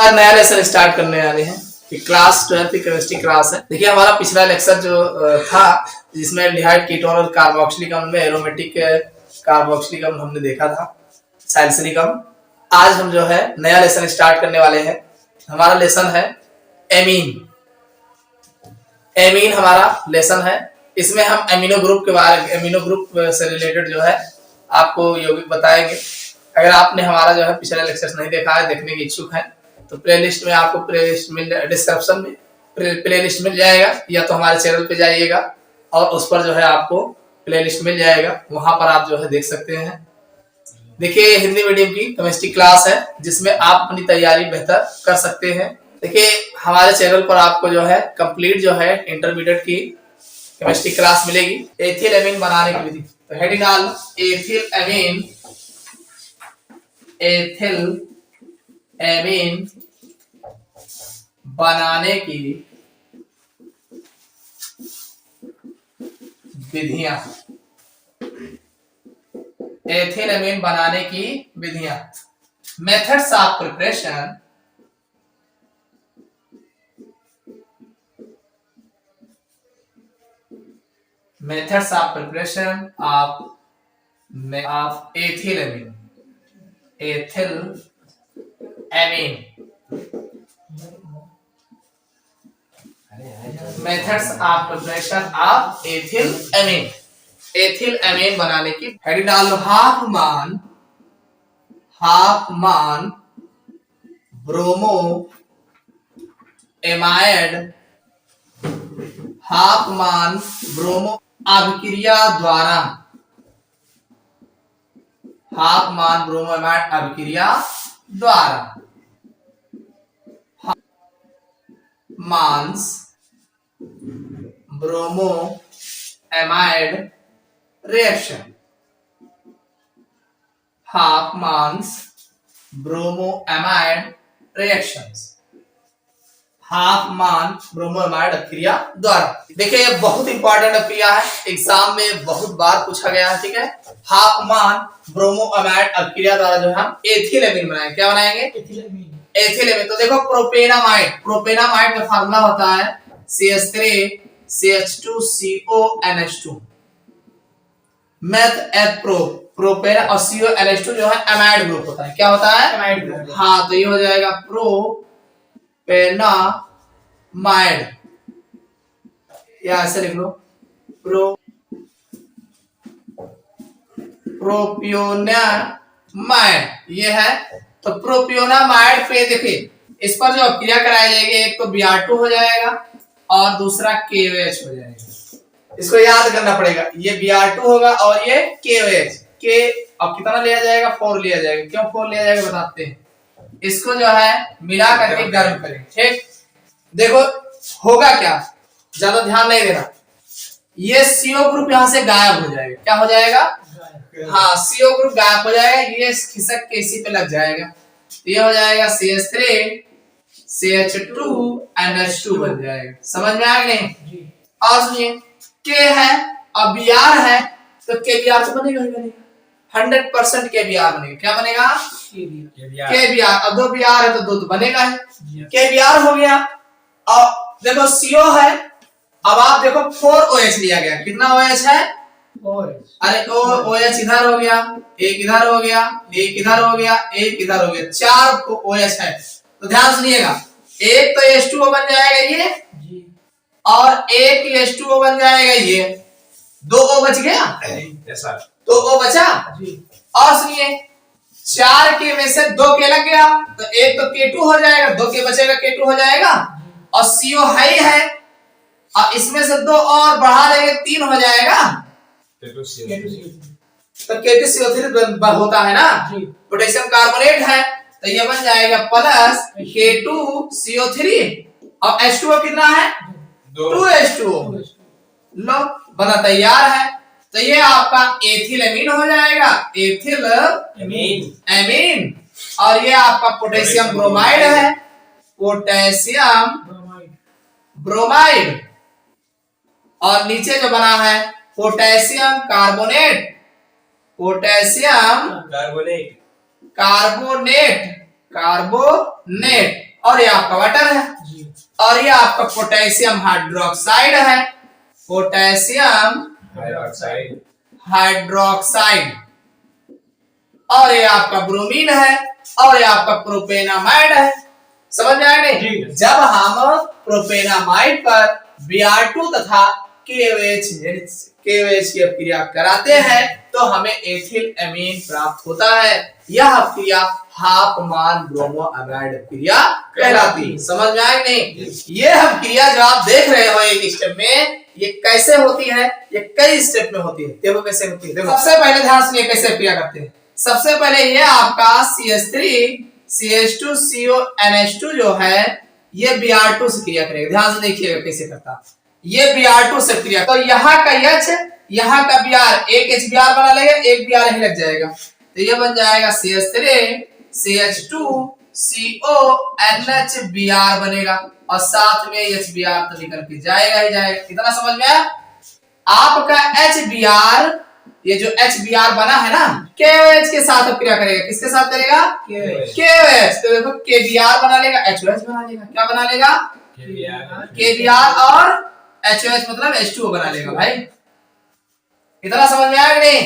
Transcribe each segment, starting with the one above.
आज नया lesson start करने वाले हैं कि क्लास 12th की केमिस्ट्री क्लास है। देखिए हमारा पिछला लेक्चर जो था जिसमें एल्डिहाइड कीटोन और कार्बोक्सिलिक अम्ल में एरोमेटिक कार्बोक्सिलिक अम्ल हमने देखा था, सैलिसिलिक अम्ल। आज हम जो है नया लेसन स्टार्ट करने वाले हैं। हमारा लेसन है एमीन। एमीन हमारा लेसन है। इसमें हम एमिनो ग्रुप के बारे में, एमिनो ग्रुप से रिलेटेड जो है आपको यौगिक बताएंगे। अगर आपने हमारा जो है पिछला लेक्चर नहीं देखा है, देखने की इच्छुक है, तो प्लेलिस्ट में आपको प्लेलिस्ट मिल डिस्क्रिप्शन में प्लेलिस्ट मिल जाएगा, या तो हमारे चैनल पे जाइएगा और उस पर जो है आपको प्लेलिस्ट मिल जाएगा, वहां पर आप जो है देख सकते हैं। देखिए हिंदी मीडियम की केमिस्ट्री क्लास है जिसमें आप अपनी तैयारी बेहतर कर सकते हैं। देखिए हमारे चैनल पर आपको जो है कंप्लीट जो है इंटरमीडिएट की केमिस्ट्री क्लास मिलेगी। एथिल एमीन बनाने की विधि, तो हेडिंग डाल एथिल एमीन। एथिल एमीन बनाने की विधियां। एथिल एमीन बनाने की विधियां। Methods of preparation. Methods of preparation of ethyl amine. Ethyl amine. Methods of preparation of ethyl amine. Ethyl amine बनाने की हेडिंग डाल लो हाफ मान ब्रोमो एमाइड। हाफ मान ब्रोमो अभिक्रिया द्वारा। हाफ मान ब्रोमो एमाइड अभिक्रिया द्वारा। मांस ब्रोमो एमाइड रिएक्शन। हाफ मांस ब्रोमो एमाइड रिएक्शंस। हाफ मान ब्रोमो एमाइड अभिक्रिया द्वारा। देखिए ये बहुत इंपॉर्टेंट अभिक्रिया है, एग्जाम में बहुत बार पूछा गया है। ठीक है, हाफ मान ब्रोमो एमाइड अभिक्रिया द्वारा जो हम एथिल एमीन बनाएंगे। क्या बनाएंगे? Ethyl amine. तो देखो प्रोपेनामाइड का फार्मूला होता है CH3 CH2 CONH2। मेथ एथ प्रोपेन और CONH2 जो है एमाइड ग्रुप होता है। क्या होता है? Amide group. हाँ, तो ये हो जाएगा प्रोपेनामाइड, या ऐसे लिख लो प्रोपियोनामाइड। ये है तो प्रोपियोनामाइड पे देखिए इस पर जो क्रिया कराई जाएगी, एक तो Br2 हो जाएगा और दूसरा KOH हो जाएगा। इसको याद करना पड़ेगा, ये Br2 होगा और ये KOH। के अब कितना लिया जाएगा? 4 लिया जाएगा। क्यों 4 लिया जाएगा बताते हैं। इसको जो है मिला करके गर्म करें। ठीक, देखो होगा क्या, ज्यादा ध्यान नहीं देना। ये CO ग्रुप यहां से गायब हो जाएगा। क्या हो जाएगा? हाँ, CO ग्रुप गायब हो जाएगा, ये खिसक के इसी पे लग जाएगा। ये हो जाएगा CH3 CH2 NH2 बन जाएगा। समझ में आ गया नहीं? और सुनिए K है और Br है, तो KBr तो बनेगा ही बनेगा। 100% KBr बनेगा। क्या बनेगा? KBr। अब 2 Br है तो 2 तो बनेगा है। KBr हो गया। और देखो CO है, अब आप देखो 4 OH लिया गया। कितना OH है? 4। अरे OH इधर हो गया, एक इधर हो गया, एक इधर हो गया, एक इधर हो गया, 4 OH है। तो ध्यान सुनिएगा, एक तो H2O बन जाएगा ये जी, और एक H2O बन जाएगा ये। 2 O बच गया। ऐसा 2 O बचा जी। और सुनिए 4 के में से 2 के लग गया, तो एक तो K2 हो जाएगा, 2 के बचेगा K2 हो जाएगा, और CO है और इसमें से 2 और बढ़ा देंगे 3 हो जाएगा। तो K2CO3 होता है ना, पोटेशियम कार्बोनेट है, तो ये बन जाएगा प्लस K2CO3 और H2O कितना है? 2H2O। लो बना तैयार है। तो ये आपका एथिल एमीन हो जाएगा। Ethyl amine. और ये आपका पोटेशियम ब्रोमाइड है। Potassium bromide. और नीचे जो बना है potassium carbonate. Potassium carbonate. Carbonate और ये आपका वाटर है और ये आपका पोटेशियम हाइड्रोक्साइड है, पोटेशियम हाइड्रोक्साइड और ये आपका ब्रोमीन है और ये आपका प्रोपेनामाइड है। समझ में आया नहीं? जब हम प्रोपेनामाइड पर Br2 तथा KOH की क्रिया कराते हैं तो हमें एथिल एमीन प्राप्त होता है। यह क्रिया हाफमान ब्रोमो अमाइड क्रिया कहलाती है। समझ में आया नहीं? ये हम क्रिया जो आप देख रहे हो एक स्टेप में, ये कैसे होती है? ये कई स्टेप में होती है। देखो कैसे होती है। देखो सबसे पहले ध्यान सुनिए कैसे क्रिया करते हैं। सबसे पहले ये आपका CH3 CH2 CO NH2 जो है ये Br2 से क्रिया करेगा। ध्यान से देखिएगा कैसे करता। ये Br2 से क्रिया, तो यहाँ का H यहाँ का Br, एक HBr बना लेगा, एक Br ही लग जाएगा, तो ये बन जाएगा CH3 CH2 CO NH बनेगा और साथ में HBr तो निकल के जाएगा ही जाएगा। कितना समझ में आया? आपका HBr, ये जो HBr बना है ना, KOH के साथ क्रिया करेगा। किसके साथ करेगा? KOH। तो देखो KBr बना लेगा, HOH बना लेगा। क्या बना लेगा? KBr और HOH मतलब H2O बना लेगा। भाई इतना समझ में आया कि नहीं?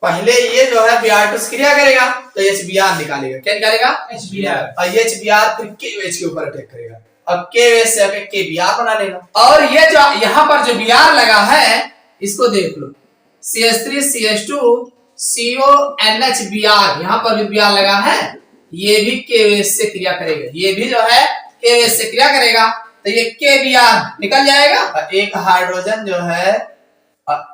पहले ये जो है Br2 से क्रिया करेगा तो HBr निकालेगा। क्या निकालेगा? HBr। और ये HBr फिर KOH के ऊपर अटैक करेगा और KOH से आके KBr बना लेगा। और ये जो यहाँ पर जो Br लगा है इसको देख लो, CH3 CH2 CO NHBr, यहाँ पर भी Br लगा है, ये भी KOH से क्रिया करेगा। ये भी जो है KOH से क्रिया करेगा तो ये KBr निकल जाएगा और एक हाइड्रोजन जो है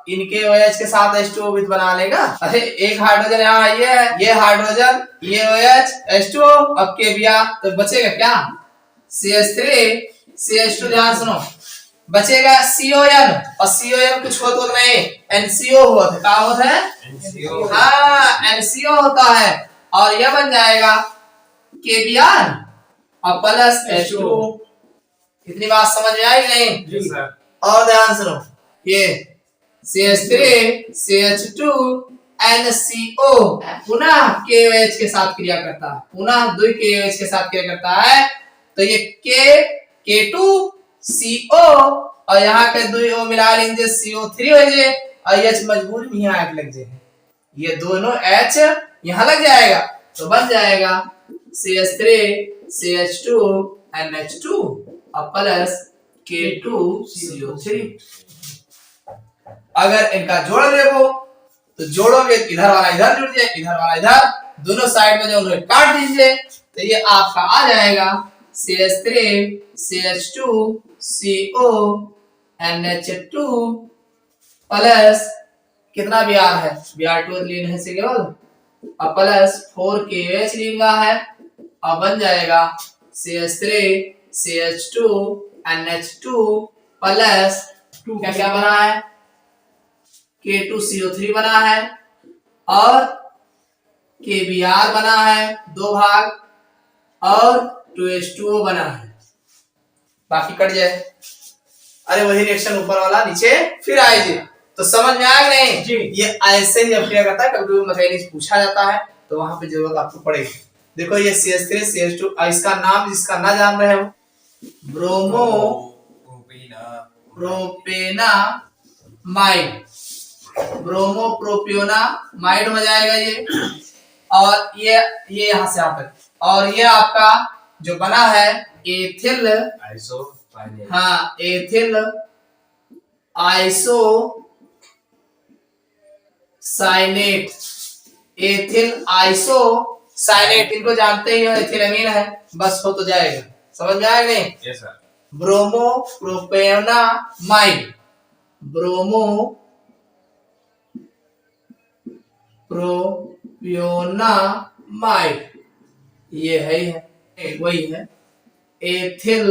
इनके OH के साथ H2O भी बना लेगा। अरे एक हाइड्रोजन यहाँ ये है, ये हाइड्रोजन, ये OH H2O और KBr, तो बचेगा क्या? CH3 CH2, ध्यान सुनो, बचेगा CON और CON कुछ हो तो नहीं, NCO हुआ था। क्या होता है? NCO। हाँ NCO होता है और यह बन जाएगा KBr और प्लस H2O। इतनी बात समझ में आई नहीं? जी सर। और ध्यान सुनो, ये CH3 CH2 NCO पुनः KOH के साथ क्रिया करता है, पुनः दो KOH के साथ क्रिया करता है, तो ये K2CO और यहाँ के दो O मिला लेंगे CO3 हो जाए और H मजबूर भी यहाँ लग जाए, ये दोनों H यहाँ लग जाएगा तो बन जाएगा CH3 CH2 NH2 और प्लस K2CO3। अगर इनका जोड़ देखो तो जोड़ोगे इधर वाला इधर जुड़ जाए, इधर वाला इधर, दोनों साइड में जो उन्हें काट दीजिए तो ये आपका आ जाएगा CH3 CH2 CO NH2 plus कितना Br है? Br2 लीन है से केवल और प्लस 4 KOH लीन का है और बन जाएगा CH3 CH2 NH2 प्लस क्या क्या बना है? K2CO3 बना है और KBr बना है 2 भाग और 2H2O बना है, बाकी कट जाए। अरे वही रिएक्शन ऊपर वाला नीचे फिर आएगी। तो समझ में आया नहीं जी? ये ऐसे ही अप्लाई करता है, कभी मैकेनिक्स पूछा जाता है तो वहां पे जरूरत आपको पड़ेगी। देखो ये CH3 CH2, इसका नाम जिसका ना जान रहे हो, ब्रोमो प्रोपेनामाइड, ब्रोमो प्रोपियोनामाइड हो जाएगा ये। और ये यहां से यहां तक, और ये आपका जो बना है एथिल आइसोसाइनेट, हाँ एथिल आइसोसाइनेट, एथिल आइसोसाइनेट, इनको जानते ही हो, एथिलमीन है, बस हो तो जाएगा। समझ में आया नहीं? Yes sir. ब्रोमो प्रोपियोनामाइड, ब्रोमो प्रोपियोनामाइड, ये है वही है एथिल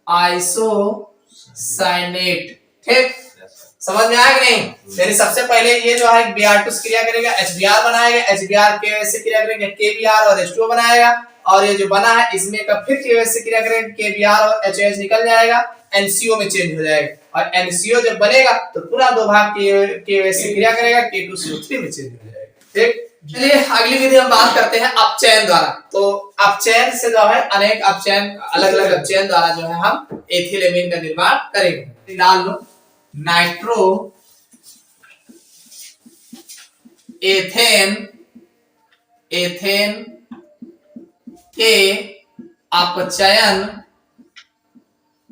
आइसोसाइनेट। ठीक, समझ में आया कि नहीं? मेरी सबसे पहले ये जो है Br2 से क्रिया करेगा, HBr बनाएगा, HBr KOH से क्रिया करेगा, KBr और H2O बनाएगा, और ये जो बना है इसमें का फिर KOH से क्रिया करेगा, KBr और HOH निकल जाएगा, NCO में चेंज हो जाएगा, और NCO जब बनेगा तो पूरा 2 भाग KOH से क्रिया करेगा, K2CO3 में चेंज हो जाएगा। ठीक, चलिए अगली विधि हम बात करते हैं अपचयन द्वारा। तो अपचयन से जो है अनेक अपचयन, अलग अलग अपचयन द्वारा जो है हम एथिलेमीन का निर्माण करेंगे। डाल लो नाइट्रो एथेन, एथेन के अपचयन,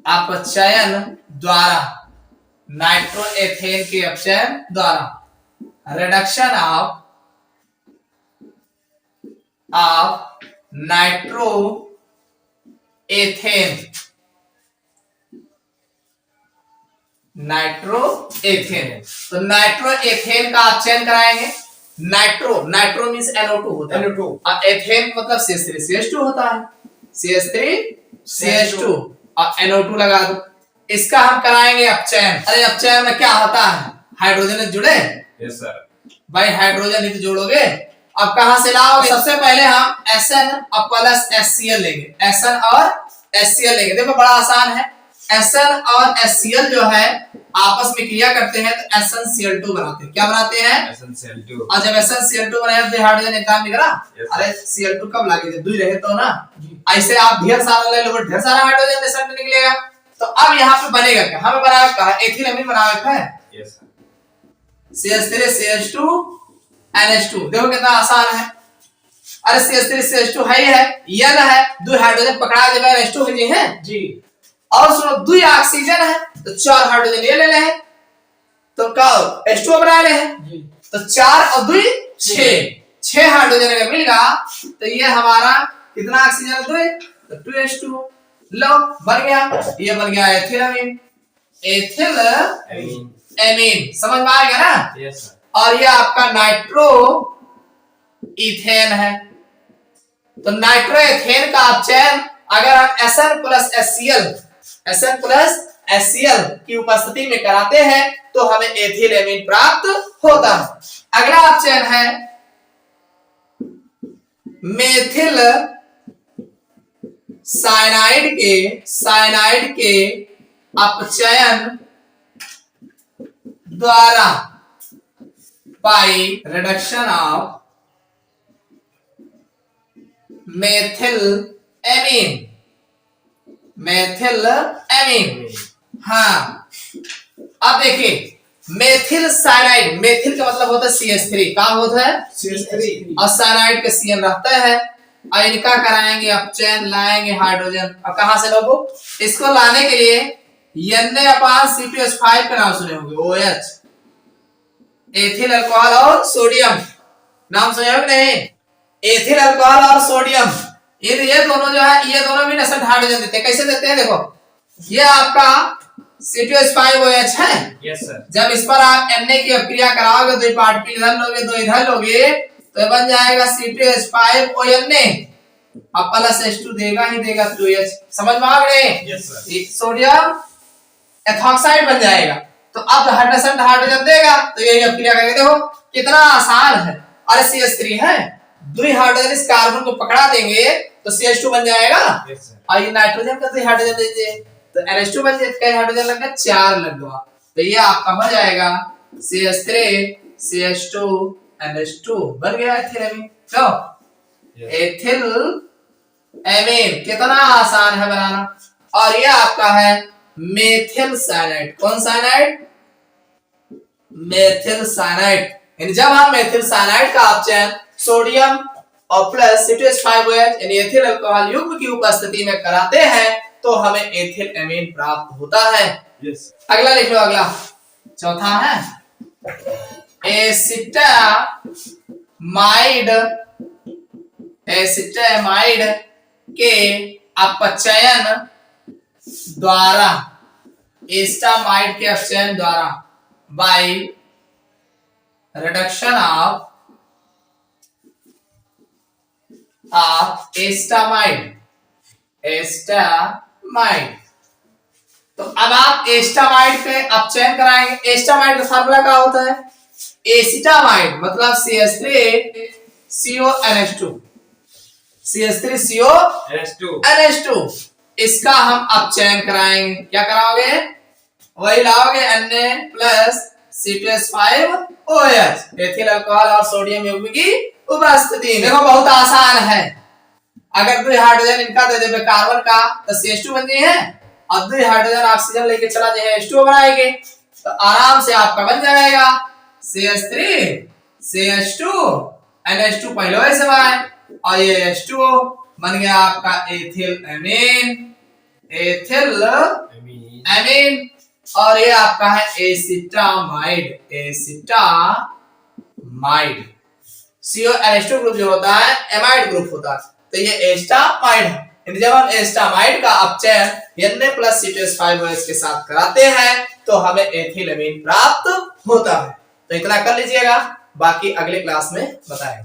अपचयन द्वारा, नाइट्रो एथेन के अपचयन द्वारा reduction of nitro ethane, nitro ethane. तो नाइट्रो एथेन का अपचयन कराएंगे। नाइट्रो, नाइट्रो मींस NO2 होता है, NO2 और एथेन मतलब CH3CH2 होता है, CH3CH2 और NO2 लगा दो। इसका हम कराएंगे अपचयन। अरे अपचयन में क्या होता है, हाइड्रोजन जुड़े। Yes sir. भाई हाइड्रोजन ही तो जोड़ोगे, अब कहां से लाओगे? सबसे पहले हम SN और प्लस HCl लेंगे, SN और HCl लेंगे। देखो बड़ा आसान है, SN और HCl जो है आपस में क्रिया करते हैं तो SnCl2 बनाते हैं। क्या बनाते हैं? SnCl2। और जब SnCl2 बने तो हाइड्रोजन एग्जाम निकला। अरे Cl2 कब लागे, जब दुई रहे तो ना। ऐसे आप ढेर सारा ले लो, ढेर सारा हाइड्रोजन रिजल्ट निकलेगा। तो अब यहाँ पे बनेगा क्या, हमें बनाया क्या है, एथिलेमीन बनाया है। Yes CH3CH2 NH2। देखो कितना आसान है। अरे CH3CH2 है ही है, N है, दो हाइड्रोजन पकड़ा देगा NH2 जी है जी। और सुनो दो ऑक्सीजन है तो चार हाइड्रोजन ये ले ले हैं, तो क्या H2 बना ले हैं। तो 4 और 2 6 हाइड्रोजन अगर मिल गया तो ये हमारा कितना ऑक्सीजन है, 2 तो 2H2 लो बन गया। ये बन गया एथिलेमीन, एथिलेमीन समझ में आ गया ना। Yes sir. और ये आपका नाइट्रो इथेन है। तो नाइट्रो इथेन का अपचयन अगर हम SN plus HCl, SN plus HCl की उपस्थिति में कराते हैं तो हमें एथिलेमीन प्राप्त होता है। अगला अपचयन है मेथिल साइनाइड के अपचयन द्वारा by reduction of methyl amine, methyl amine. हाँ अब देखिए मेथिल साइनाइड, मेथिल का मतलब होता है CH3, क्या होता है CH3 और साइनाइड का CN रहता है। और इनका कराएंगे अपचयन, लाएंगे हाइड्रोजन। और कहां से लोगों, इसको लाने के लिए Na/C2H5 का नाम सुने होंगे, OH, एथिल अल्कोहल और सोडियम, नाम सुने होंगे नहीं, एथिल अल्कोहल और सोडियम। ये दोनों जो है, ये दोनों भी नशा हाइड्रोजन देते हैं। कैसे देते हैं, देखो ये आपका C2H5OH है। Yes sir. जब इस पर आप Na की अपक्रिया कराओगे, दो पार्टिकल इधर लोगे दो इधर लोगे तो बन जाएगा C2H5ONA और प्लस H2 देगा ही देगा 2H। समझ में आ गए? Yes sir. सोडियम एथॉक्साइड बन जाएगा। तो अब हाइड्रोजन देगा तो यही अपक्रिया करके देखो कितना आसान है। और CH3 है, दो हाइड्रोजन इस कार्बन को पकड़ा देंगे तो CH2 बन जाएगा। Yes sir. और ये नाइट्रोजन का दो हाइड्रोजन दे दीजिए तो NH2 बन जाएगा। कई हाइड्रोजन लग गया, 4 लग गया। तो ये आपका हो जाएगा CH3 CH2 NH2 बन गया एथिलेमीन। क्यों एथिल एमीन, कितना आसान है बनाना। और ये आपका है मेथिल साइनाइड। कौन साइनाइड? Methyl cyanide. जब हम मेथिल साइनाइड का अपचयन सोडियम और प्लस C2H5OH यानी एथिल अल्कोहल युग्म की उपस्थिति में कराते हैं तो हमें एथिल एमीन प्राप्त होता है। yes. अगला लिख लो, अगला चौथा है एसिटामाइड के अपचयन द्वारा, एस्टामाइड के अपचयन द्वारा बाय रिडक्शन ऑफ एस्टामाइड, एस्टामाइड। तो अब आप एस्टामाइड पे अपचयन कराएंगे। एस्टामाइड का फार्मूला क्या होता है, एसिटामाइड मतलब CH3CONH2, CH3CONH2। इसका हम अपचयन कराएंगे। क्या कराओगे, वही लाओगे Na plus C2H5OH ethyl alcohol और सोडियम युग्म की उपस्थिति। देखो बहुत आसान है, अगर 2 हाइड्रोजन इनका दे देवे कार्बन का तो CH2 बन जाए है, और 2 हाइड्रोजन ऑक्सीजन लेके चला जाए H2O बनाएंगे तो आराम से आपका बन जाएगा CH3 CH2 NH2 पहले ऐसे बनाए और ये H2O बन गया आपका एथिल एमीन और ये आपका है एसिटामाइड CO NH2 ग्रुप जो होता है एमाइड ग्रुप होता है, तो ये एस्टामाइड है। जब हम एस्टामाइड का अपचयन Na+C2H5OH के साथ कराते हैं तो हमें एथिलेमीन प्राप्त होता है। तो इतना कर लीजिएगा, बाकी अगले क्लास में बताएंगे।